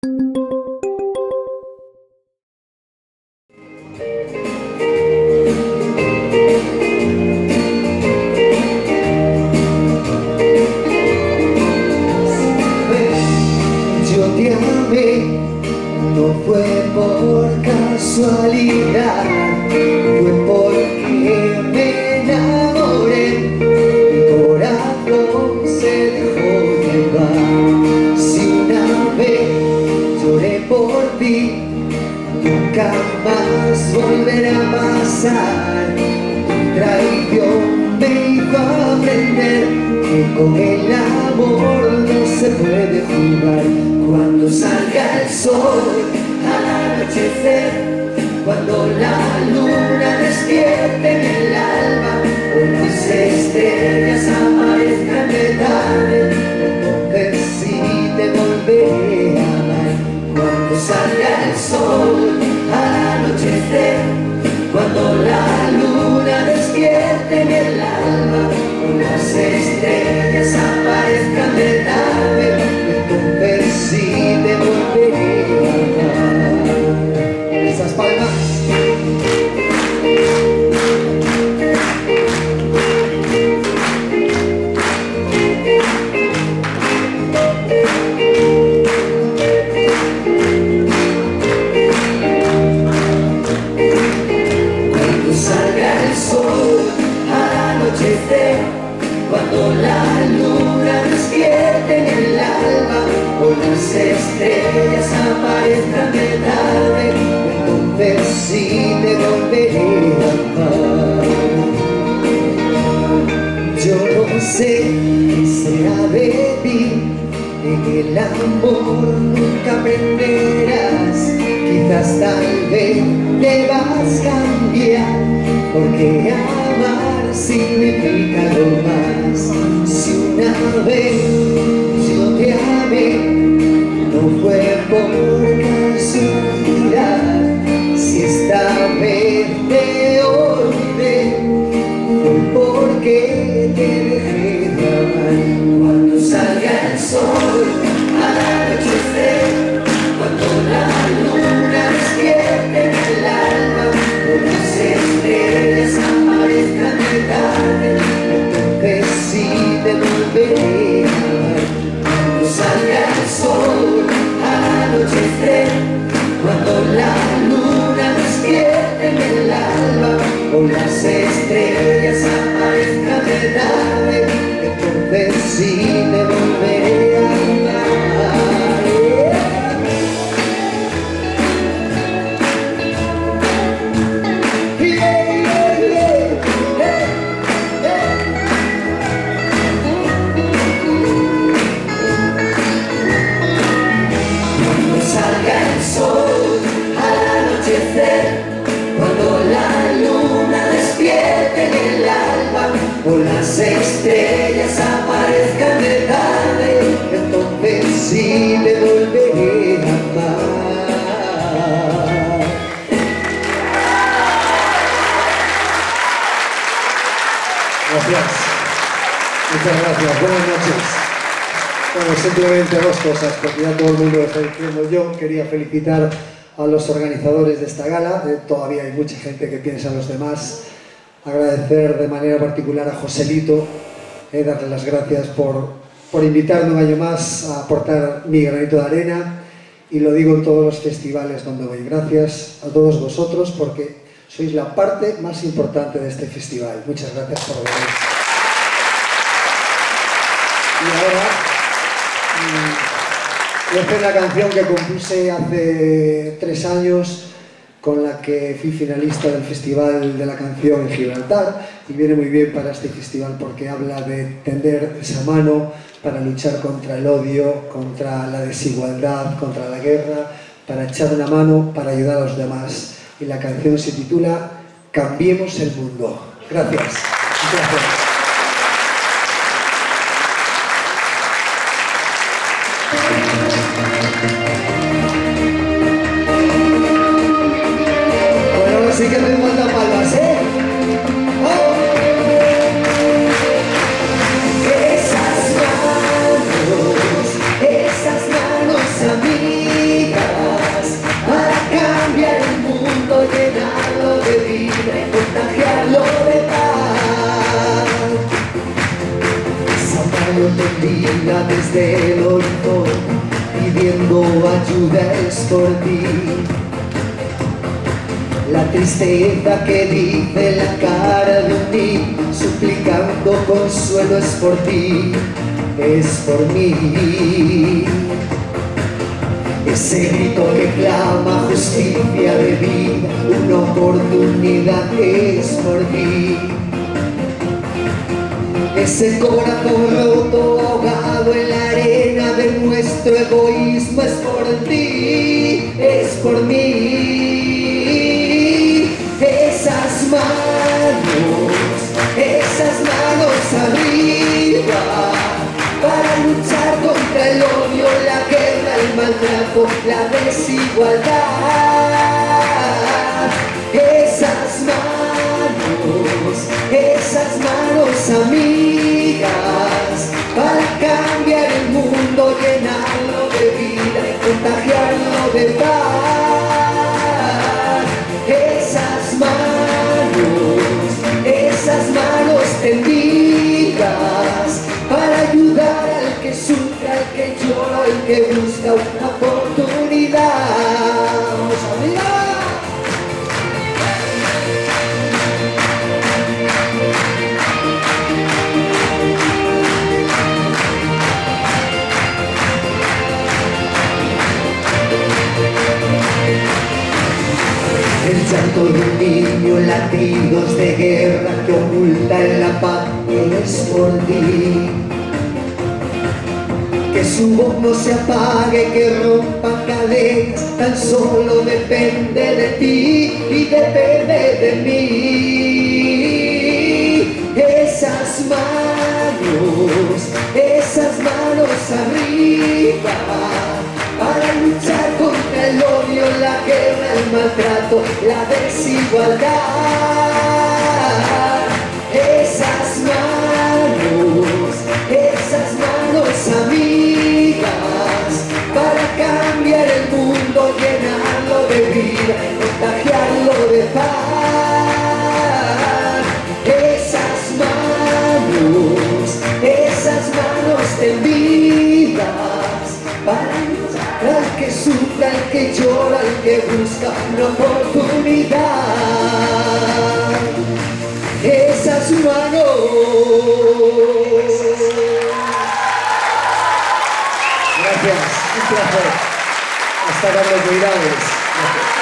No fue por casualidad, fue porque me enamoré. Mi corazón se dejó llevar. Si una vez lloré por ti, nunca más volverá a pasar. Tu traición me hizo aprender que con el amor no se puede jugar. Cuando salga el sol al anochecer, cuando la luna despierte en el alba, o las estrellas aparezcan de tarde, entonces sí te volveré a amar. Cuando salga el sol al anochecer, cuando la luna despierte en el alba, o las estrellas aparezcan de tarde, entonces sí te volveré a amar. Esas palmas. Cuando salga el sol al anochecer, cuando la luna despierte en el alba, o las estrellas aparezcan de tarde, entonces sí te volveré a amar. Yo no sé qué será de ti, en el amor nunca aprenderás. Quizás tal vez te vas a cambiar, porque amar significa lo más. Si una vez yo te amé, no fue por casualidad. Si esta vez te olvidé, fue porque te dejé de amar. Cuando salga el sol al anochecer, cuando la luna despierte en el alba, o las estrellas aparezcan de tarde, entonces sí te volveré a amar. Cuando salga el sol al anochecer, cuando la luna despierte en el alba, o las estrellas aparezcan de tarde, entonces sí te volveré a amar. Cuando la luna despierte en el alba, o las estrellas aparezcan de tarde, entonces sí te volveré a amar. Gracias. Muchas gracias. Buenas noches. Bueno, simplemente dos cosas, porque ya todo el mundo lo está diciendo. Yo quería felicitar a los organizadores de esta gala. Todavía hay mucha gente que piensa en los demás. Agradecer de manera particular a Joselito, darle las gracias por invitarme un año más a aportar mi granito de arena, y lo digo en todos los festivales donde voy. Gracias a todos vosotros, porque sois la parte más importante de este festival. Muchas gracias por venir. Y ahora voy a hacer una canción que compuse hace 3 años, con la que fui finalista del Festival de la Canción en Gibraltar, y viene muy bien para este festival porque habla de tender esa mano para luchar contra el odio, contra la desigualdad, contra la guerra, para echar una mano, para ayudar a los demás. Y la canción se titula Cambiemos el mundo. Gracias. Gracias. Bueno, ahora sí que me faltan palmas, ¿eh? ¡Oh! Esas manos a mí escondida desde el horizonte, pidiendo ayuda es por ti. La tristeza que dice la cara de un niño, suplicando consuelo es por ti, es por mí. Ese grito que clama justicia de vida, una oportunidad es por ti. Ese corazón roto, ahogado en la arena de nuestro egoísmo, es por ti, es por mí. Esas manos arriba, para luchar contra el odio, la guerra, el maltrato, la desigualdad. Esas manos amigas, para cambiar el mundo, llenarlo de vida, contagiarlo de paz. Esas manos tendidas, para ayudar al que sufre, al que llora, al que busca una oportunidad. ¡Vamos arriba! El llanto de un niño, latidos de guerra que oculta en la paz, es por ti. Que su voz no se apague, que rompa cadenas, tan solo depende de ti y depende de mí. Esas manos arriba, para luchar contra el odio, la guerra, el maltrato, la desigualdad. Esas manos amigas, para cambiar el mundo, llenarlo de vida, contagiarlo de paz. Esas manos tendidas, para al que sufre, al que llora, al que busca una oportunidad. Esas manos. Gracias, un placer. Hasta Carlos Meirales. Gracias.